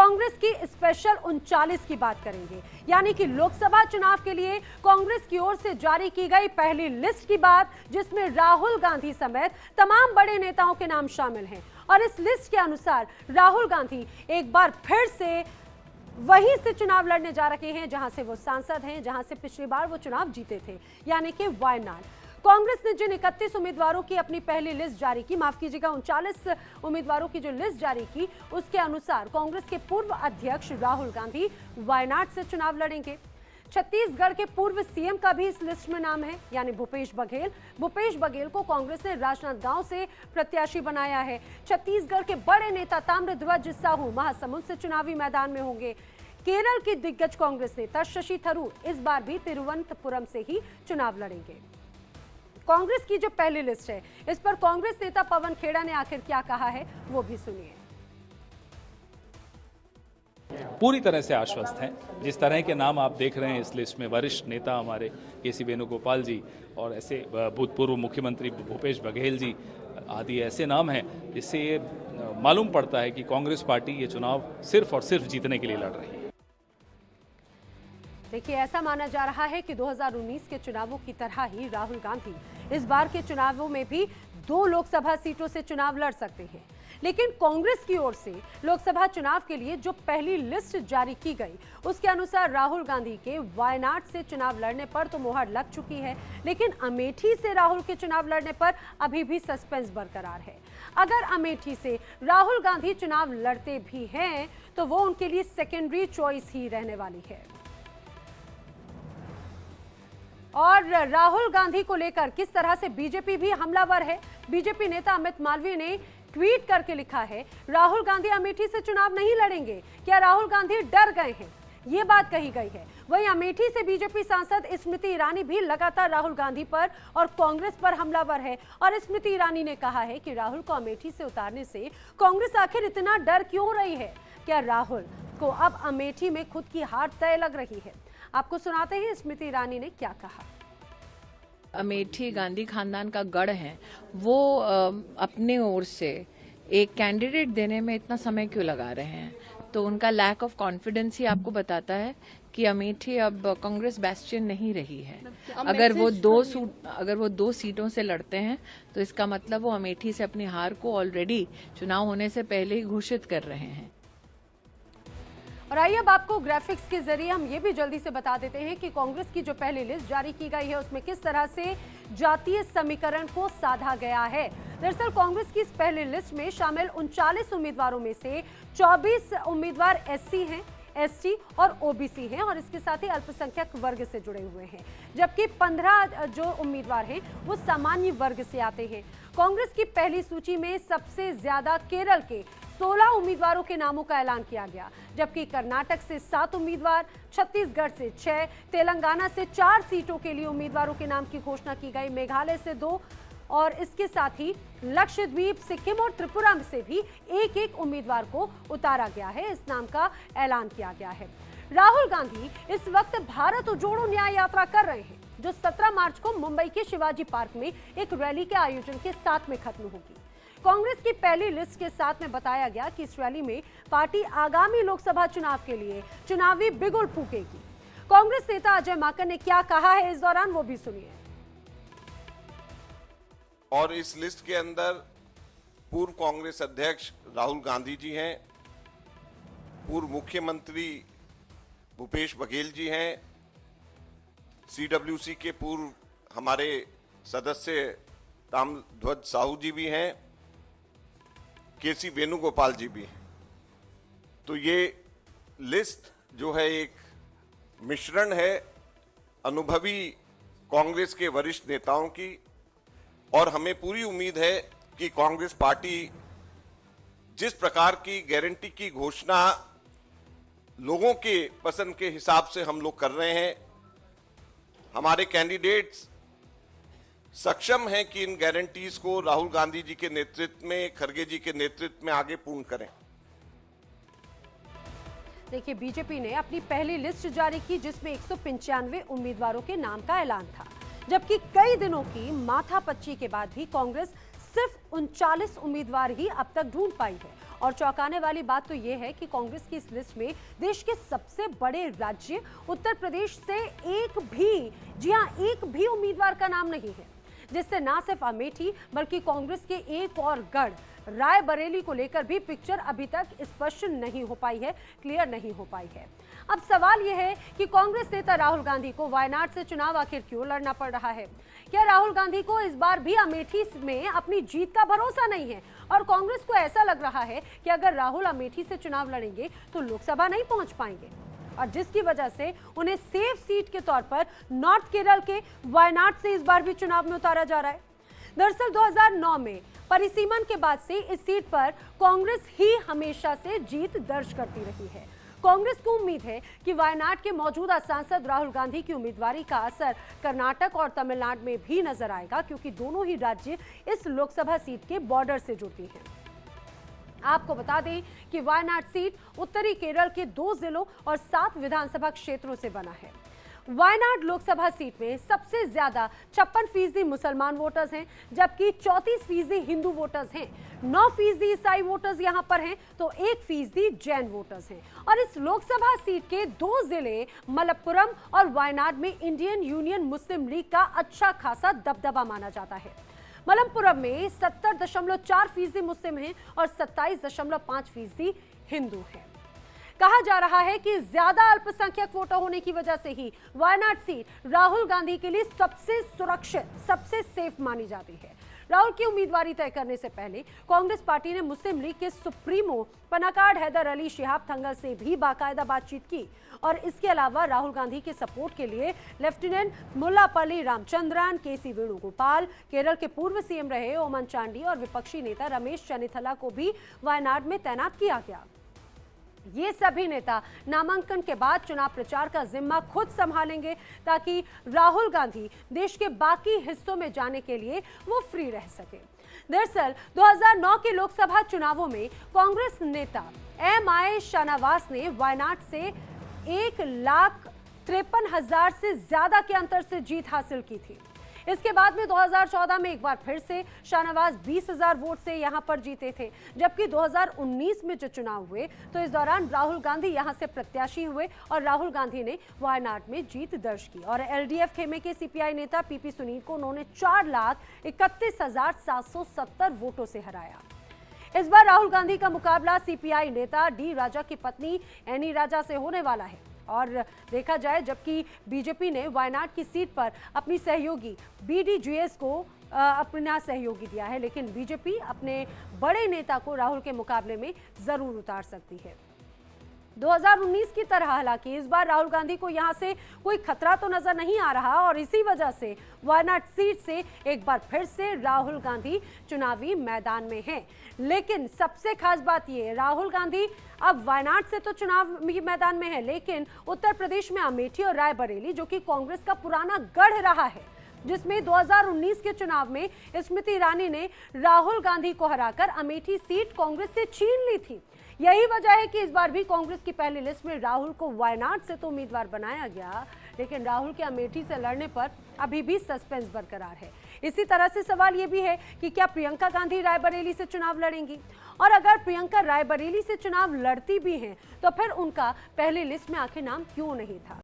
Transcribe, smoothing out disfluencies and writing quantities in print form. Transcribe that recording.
कांग्रेस की स्पेशल 39 की बात करेंगे, यानी कि लोकसभा चुनाव के लिए कांग्रेस की ओर से जारी की गई पहली लिस्ट की बात, जिसमें राहुल गांधी समेत तमाम बड़े नेताओं के नाम शामिल हैं। और इस लिस्ट के अनुसार राहुल गांधी एक बार फिर से वहीं से चुनाव लड़ने जा रहे हैं जहां से वो सांसद हैं, जहां से पिछली बार वो चुनाव जीते थे, यानी कि वायनाड। कांग्रेस ने जिन 31 उम्मीदवारों की अपनी पहली लिस्ट जारी की, माफ कीजिएगा 39 उम्मीदवारों की जो लिस्ट जारी की, उसके अनुसार कांग्रेस के पूर्व अध्यक्ष राहुल गांधी वायनाड से चुनाव लड़ेंगे। छत्तीसगढ़ के पूर्व सीएम का भी इस लिस्ट में नाम है, यानी भूपेश बघेल। भूपेश बघेल को कांग्रेस ने राजनांदगांव से प्रत्याशी बनाया है। छत्तीसगढ़ के बड़े नेता ताम्रध्वज साहू महासमुंद से चुनावी मैदान में होंगे। केरल की दिग्गज कांग्रेस नेता शशि थरूर इस बार भी तिरुवनंतपुरम से ही चुनाव लड़ेंगे। कांग्रेस की जो पहली लिस्ट है, इस पर कांग्रेस नेता पवन खेड़ा ने आखिर क्या कहा है, वो भी सुनिए। पूरी तरह से आश्वस्त हैं। जिस तरह के नाम आप देख रहे हैं इस लिस्ट में, वरिष्ठ नेता हमारे के.सी. वेणुगोपाल जी और ऐसे भूतपूर्व मुख्यमंत्री भूपेश बघेल जी आदि ऐसे नाम हैं, जिससे ये मालूम पड़ता है कि कांग्रेस पार्टी ये चुनाव सिर्फ और सिर्फ जीतने के लिए लड़ रही है। देखिए, ऐसा माना जा रहा है कि 2019 के चुनावों की तरह ही राहुल गांधी इस बार के चुनावों में भी 2 लोकसभा सीटों से चुनाव लड़ सकते हैं। लेकिन कांग्रेस की ओर से लोकसभा चुनाव के लिए जो पहली लिस्ट जारी की गई, उसके अनुसार राहुल गांधी के वायनाड से चुनाव लड़ने पर तो मुहर लग चुकी है, लेकिन अमेठी से राहुल के चुनाव लड़ने पर अभी भी सस्पेंस बरकरार है। अगर अमेठी से राहुल गांधी चुनाव लड़ते भी हैं तो वो उनके लिए सेकेंडरी चॉइस ही रहने वाली है। और राहुल गांधी को लेकर किस तरह से बीजेपी भी हमलावर है, बीजेपी नेता अमित मालवीय ने ट्वीट करके लिखा है, राहुल गांधी अमेठी से चुनाव नहीं लड़ेंगे, क्या राहुल गांधी डर गए हैं, ये बात कही गई है। वहीं अमेठी से बीजेपी सांसद स्मृति ईरानी भी लगातार राहुल गांधी पर और कांग्रेस पर हमलावर है। और स्मृति ईरानी ने कहा है कि राहुल को अमेठी से उतारने से कांग्रेस आखिर इतना डर क्यों रही है, क्या राहुल को अब अमेठी में खुद की हार तय लग रही है। आपको सुनाते हैं स्मृति ईरानी ने क्या कहा। अमेठी गांधी खानदान का गढ़ है, वो अपने ओर से एक कैंडिडेट देने में इतना समय क्यों लगा रहे हैं, तो उनका लैक ऑफ कॉन्फिडेंस ही आपको बताता है कि अमेठी अब कांग्रेस बैस्टियन नहीं रही है। अगर वो 2 सीटों से लड़ते हैं तो इसका मतलब वो अमेठी से अपनी हार को ऑलरेडी चुनाव होने से पहले ही घोषित कर रहे हैं। और आइए अब आपको ग्राफिक्स के जरिए हम ये भी जल्दी से बता देते हैं कि कांग्रेस की जो पहली लिस्ट जारी की गई है, उसमें किस तरह से जातीय समीकरण को साधा गया है। दरअसल कांग्रेस की इस पहली लिस्ट में शामिल 39 उम्मीदवारों में से 24 उम्मीदवार एससी हैं, एसटी और ओबीसी हैं, और इसके साथ ही अल्पसंख्यक वर्ग से जुड़े हुए हैं, जबकि 15 जो उम्मीदवार हैं वो सामान्य वर्ग से आते हैं। कांग्रेस की पहली सूची में सबसे ज्यादा केरल के 16 उम्मीदवारों के नामों का ऐलान किया गया, जबकि कर्नाटक से 7 उम्मीदवार, छत्तीसगढ़ से 6, तेलंगाना से 4 सीटों के लिए उम्मीदवारों के नाम की घोषणा की गई, मेघालय से 2 और इसके साथ ही लक्षद्वीप, सिक्किम और त्रिपुरा से भी एक उम्मीदवार को उतारा गया है, इस नाम का ऐलान किया गया है। राहुल गांधी इस वक्त भारत जोड़ो न्याय यात्रा कर रहे हैं, जो 17 मार्च को मुंबई के शिवाजी पार्क में एक रैली के आयोजन के साथ में खत्म होगी। कांग्रेस की पहली लिस्ट के साथ में बताया गया कि इस रैली में पार्टी आगामी लोकसभा चुनाव के लिए चुनावी बिगुल फूकेगी। कांग्रेस नेता अजय माकन ने क्या कहा है इस दौरान, वो भी सुनिए। और इस लिस्ट के अंदर पूर्व कांग्रेस अध्यक्ष राहुल गांधी जी हैं, पूर्व मुख्यमंत्री भूपेश बघेल जी हैं, सीडब्ल्यूसी के पूर्व हमारे सदस्य ताम्रध्वज साहू जी भी हैं, के.सी. वेणुगोपाल जी भी हैं। तो ये लिस्ट जो है एक मिश्रण है अनुभवी कांग्रेस के वरिष्ठ नेताओं की, और हमें पूरी उम्मीद है कि कांग्रेस पार्टी जिस प्रकार की गारंटी की घोषणा लोगों के पसंद के हिसाब से हम लोग कर रहे हैं, हमारे कैंडिडेट्स सक्षम हैं कि इन गारंटीज को राहुल गांधी जी के नेतृत्व में, खड़गे जी के नेतृत्व में आगे पूर्ण करें। देखिए, बीजेपी ने अपनी पहली लिस्ट जारी की, जिसमें 195 उम्मीदवारों के नाम का ऐलान था, जबकि कई दिनों की माथापच्ची के बाद भी कांग्रेस सिर्फ 39 उम्मीदवार ही अब तक ढूंढ पाई है। और चौंकाने वाली बात तो यह है कि कांग्रेस की इस लिस्ट में देश के सबसे बड़े राज्य उत्तर प्रदेश से एक भी उम्मीदवार का नाम नहीं है, जिससे ना सिर्फ अमेठी बल्कि कांग्रेस के एक और गढ़ रायबरेली को लेकर भी पिक्चर अभी तक स्पष्ट नहीं हो पाई है, क्लियर नहीं हो पाई है। अब सवाल यह है कि कांग्रेस नेता राहुल गांधी को वायनाड से चुनाव आखिर क्यों लड़ना पड़ रहा है? क्या राहुल गांधी को इस बार भी अमेठी में अपनी जीत का भरोसा नहीं है और कांग्रेस को ऐसा लग रहा है कि अगर राहुल अमेठी से चुनाव लड़ेंगे तो लोकसभा नहीं पहुंच पाएंगे, और जिसकी वजह से उन्हें सेफ सीट के तौर पर नॉर्थ केरल के वायनाड से इस बार भी चुनाव में उतारा जा रहा है। दरअसल 2009 में परिसीमन के बाद से इस सीट पर कांग्रेस ही हमेशा से जीत दर्ज करती रही है। कांग्रेस को उम्मीद है कि वायनाड के मौजूदा सांसद राहुल गांधी की उम्मीदवारी का असर कर्नाटक और तमिलनाडु में भी नजर आएगा, क्योंकि दोनों ही राज्य इस लोकसभा सीट के बॉर्डर से जुड़ती हैं। आपको बता दें कि वायनाड सीट उत्तरी केरल के 2 जिलों और 7 विधानसभा क्षेत्रों से बना है। वायनाड लोकसभा सीट में सबसे ज्यादा 56% मुसलमान वोटर्स हैं, जबकि 34% हिंदू वोटर्स हैं, 9% ईसाई वोटर्स यहां पर हैं, तो 1% जैन वोटर्स हैं। और इस लोकसभा सीट के 2 जिले मलप्पुरम और वायनाड में इंडियन यूनियन मुस्लिम लीग का अच्छा खासा दबदबा माना जाता है। मलप्पुरम में 70.4% मुस्लिम हैं और 27.5% हिंदू हैं। कहा जा रहा है कि ज्यादा अल्पसंख्यक वोटर होने की वजह से ही वायनाड सीट राहुल गांधी के लिए सबसे सुरक्षित, सबसे सेफ मानी जाती है। राहुल की उम्मीदवारी तय करने से पहले कांग्रेस पार्टी ने मुस्लिम लीग के सुप्रीमो पनाकाड़ हैदर अली शिहाब थंगल से भी बाकायदा बातचीत की, और इसके अलावा राहुल गांधी के सपोर्ट के लिए लेफ्टिनेंट मुल्लापल्ली रामचंद्रन, केसी वेणुगोपाल, केरल के पूर्व सीएम रहे ओमन चांडी और विपक्षी नेता रमेश चन्नीथला को भी वायनाड में तैनात किया गया। ये सभी नेता नामांकन के बाद चुनाव प्रचार का जिम्मा खुद संभालेंगे, ताकि राहुल गांधी देश के बाकी हिस्सों में जाने के लिए वो फ्री रह सके। दरअसल 2009 के लोकसभा चुनावों में कांग्रेस नेता एम.आई. शाहनवाज ने वायनाड से 1,53,000 से ज्यादा के अंतर से जीत हासिल की थी। इसके बाद में 2014 में एक बार फिर से शाहनवाज 20,000 वोट से यहां पर जीते थे, जबकि 2019 में जो चुनाव हुए तो इस दौरान राहुल गांधी यहां से प्रत्याशी हुए और राहुल गांधी ने वायनाड में जीत दर्ज की, और एलडीएफ खेमे के सीपीआई नेता पीपी सुनील को उन्होंने 4,31,770 वोटों से हराया। इस बार राहुल गांधी का मुकाबला सीपीआई नेता डी राजा की पत्नी एनी राजा से होने वाला है। और देखा जाए, जबकि बीजेपी ने वायनाड की सीट पर अपनी सहयोगी बीडीजीएस को अपना सहयोगी दिया है, लेकिन बीजेपी अपने बड़े नेता को राहुल के मुकाबले में जरूर उतार सकती है। 2019 की तरह हालांकि इस बार राहुल गांधी को यहां से कोई खतरा तो नजर नहीं आ रहा, और इसी वजह से वायनाड सीट से एक बार फिर से राहुल गांधी चुनावी मैदान में हैं। लेकिन सबसे खास बात यह, राहुल गांधी अब वायनाड से तो चुनावी मैदान में है, लेकिन उत्तर प्रदेश में अमेठी और रायबरेली, जो कि कांग्रेस का पुराना गढ़ रहा है, जिसमें 2019 के चुनाव में स्मृति ईरानी ने राहुल गांधी को हराकर अमेठी सीट कांग्रेस से छीन ली थी। यही वजह है कि इस बार भी कांग्रेस की पहली लिस्ट में राहुल को वायनाड से तो उम्मीदवार बनाया गया, लेकिन राहुल के अमेठी से लड़ने पर अभी भी सस्पेंस बरकरार है। इसी तरह से सवाल यह भी है कि क्या प्रियंका गांधी रायबरेली से चुनाव लड़ेंगी, और अगर प्रियंका रायबरेली से चुनाव लड़ती भी हैं तो फिर उनका पहली लिस्ट में आखिर नाम क्यों नहीं था?